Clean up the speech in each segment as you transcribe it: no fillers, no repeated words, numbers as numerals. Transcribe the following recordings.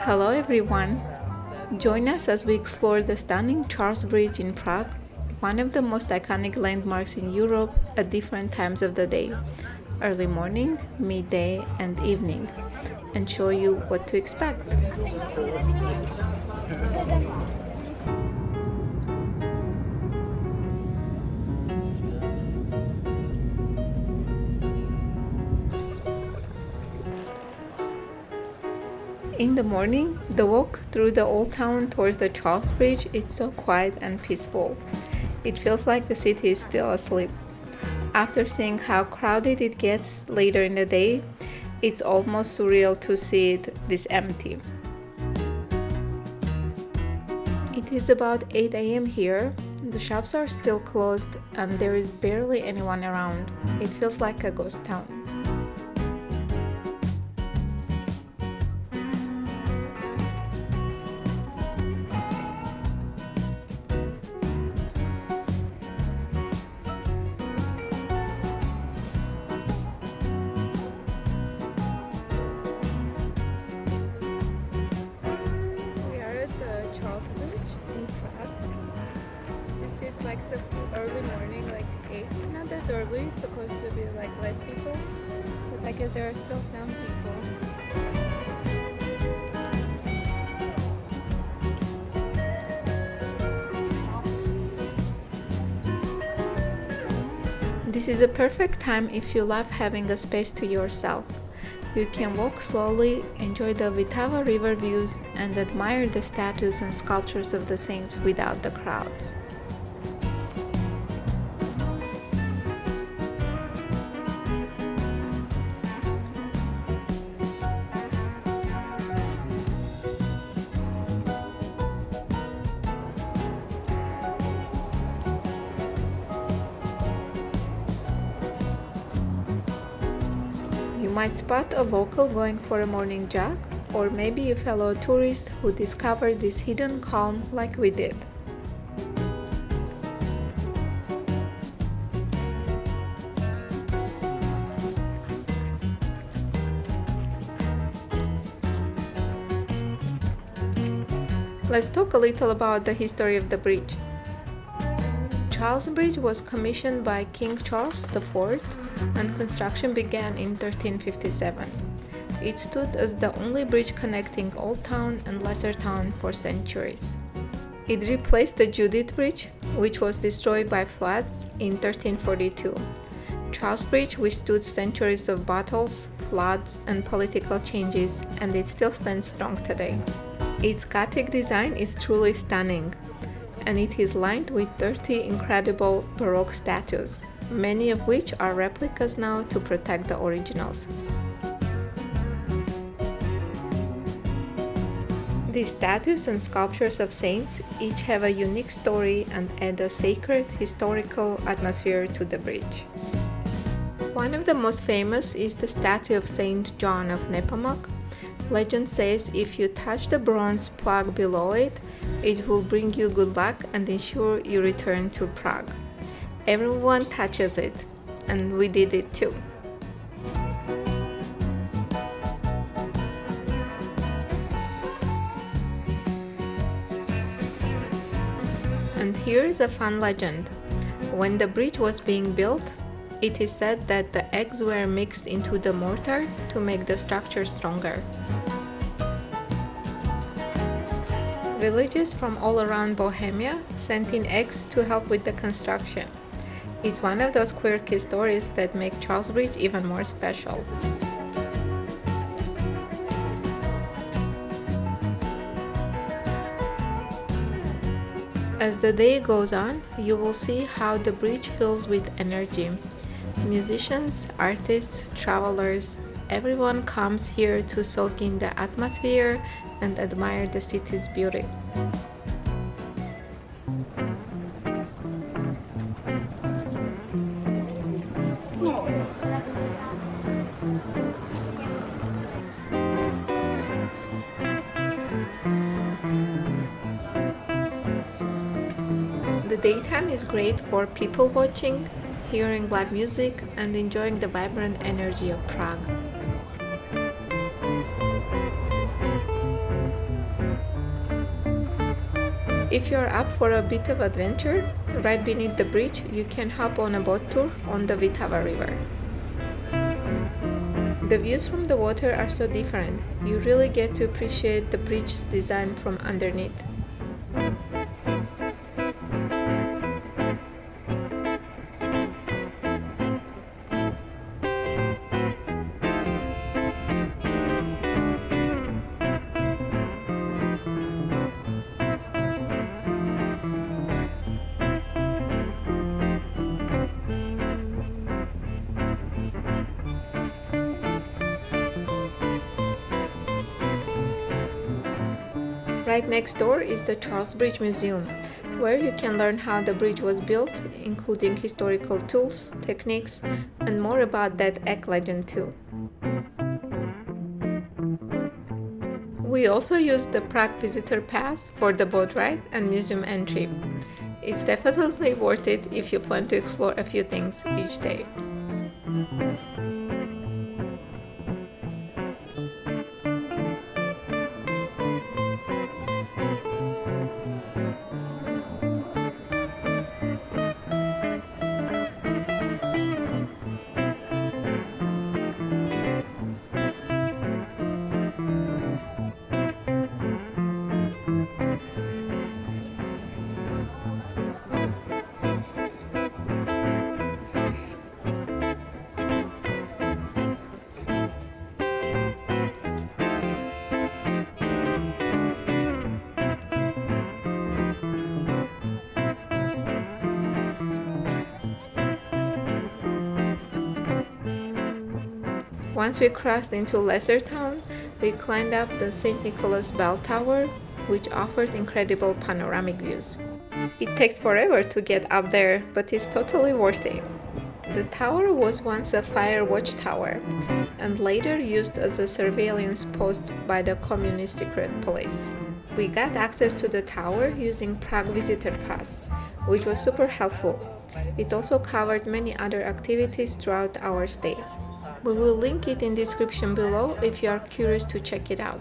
Hello everyone! Join us as we explore the stunning Charles Bridge in Prague, one of the most iconic landmarks in Europe at different times of the day, early morning, midday and evening, and show you what to expect. In the morning, the walk through the old town towards the Charles Bridge is so quiet and peaceful. It feels like the city is still asleep. After seeing how crowded it gets later in the day, it's almost surreal to see it this empty. It is about 8 a.m. here. The shops are still closed and there is barely anyone around. It feels like a ghost town. Like early morning, like 8, not that early, it's supposed to be like less people, but I guess there are still some people. This is a perfect time if you love having a space to yourself. You can walk slowly, enjoy the Vltava river views, and admire the statues and sculptures of the saints without the crowds. You might spot a local going for a morning jog, or maybe a fellow tourist who discovered this hidden calm like we did. Let's talk a little about the history of the bridge. Charles Bridge was commissioned by King Charles IV and construction began in 1357. It stood as the only bridge connecting Old Town and Lesser Town for centuries. It replaced the Judith Bridge, which was destroyed by floods in 1342. Charles Bridge withstood centuries of battles, floods, and political changes, and it still stands strong today. Its Gothic design is truly stunning, and it is lined with 30 incredible Baroque statues, many of which are replicas now to protect the originals. These statues and sculptures of saints each have a unique story and add a sacred, historical atmosphere to the bridge. One of the most famous is the statue of Saint John of Nepomuk. Legend says if you touch the bronze plug below it, it will bring you good luck and ensure you return to Prague. Everyone touches it, and we did it too. And here is a fun legend. When the bridge was being built, it is said that the eggs were mixed into the mortar to make the structure stronger. Villages from all around Bohemia sent in eggs to help with the construction. It's one of those quirky stories that make Charles Bridge even more special. As the day goes on, you will see how the bridge fills with energy. Musicians, artists, travelers, everyone comes here to soak in the atmosphere and admire the city's beauty. The daytime is great for people watching, hearing live music, and enjoying the vibrant energy of Prague. If you're up for a bit of adventure, right beneath the bridge you can hop on a boat tour on the Vltava river. The views from the water are so different, you really get to appreciate the bridge's design from underneath. Right next door is the Charles Bridge Museum, where you can learn how the bridge was built, including historical tools, techniques, and more about that egg legend too. We also used the Prague Visitor Pass for the boat ride and museum entry. It's definitely worth it if you plan to explore a few things each day. Once we crossed into Lesser Town, we climbed up the St. Nicholas Bell Tower, which offered incredible panoramic views. It takes forever to get up there, but it's totally worth it. The tower was once a fire watchtower, and later used as a surveillance post by the communist secret police. We got access to the tower using Prague Visitor Pass, which was super helpful. It also covered many other activities throughout our stay. We will link it in the description below if you are curious to check it out.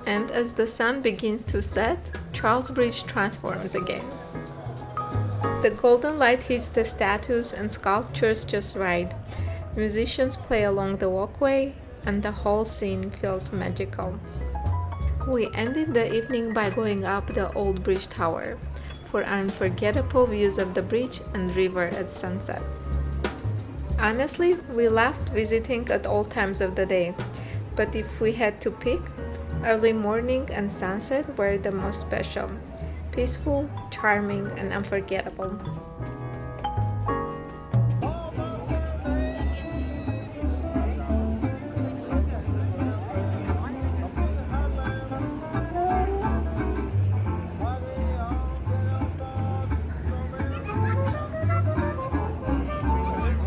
And as the sun begins to set, Charles Bridge transforms again. The golden light hits the statues and sculptures just right. Musicians play along the walkway, and the whole scene feels magical. We ended the evening by going up the old bridge tower for unforgettable views of the bridge and river at sunset. Honestly, we loved visiting at all times of the day, but if we had to pick, early morning and sunset were the most special, peaceful, charming, and unforgettable.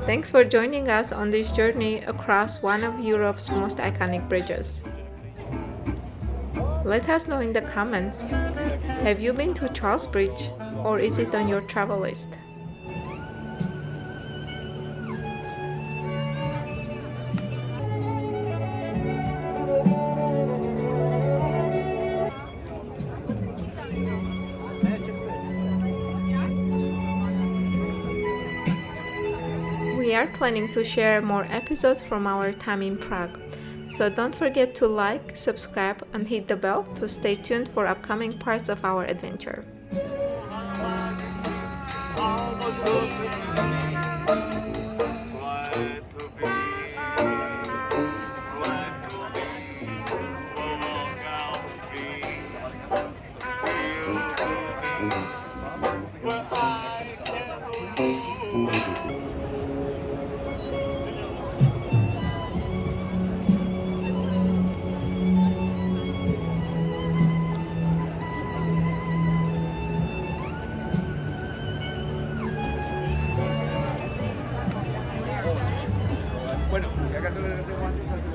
Thanks for joining us on this journey across one of Europe's most iconic bridges. Let us know in the comments, have you been to Charles Bridge, or is it on your travel list? we are planning to share more episodes from our time in Prague. So don't forget to like, subscribe, and hit the bell to stay tuned for upcoming parts of our adventure. Bueno, si acaso le tengo antes.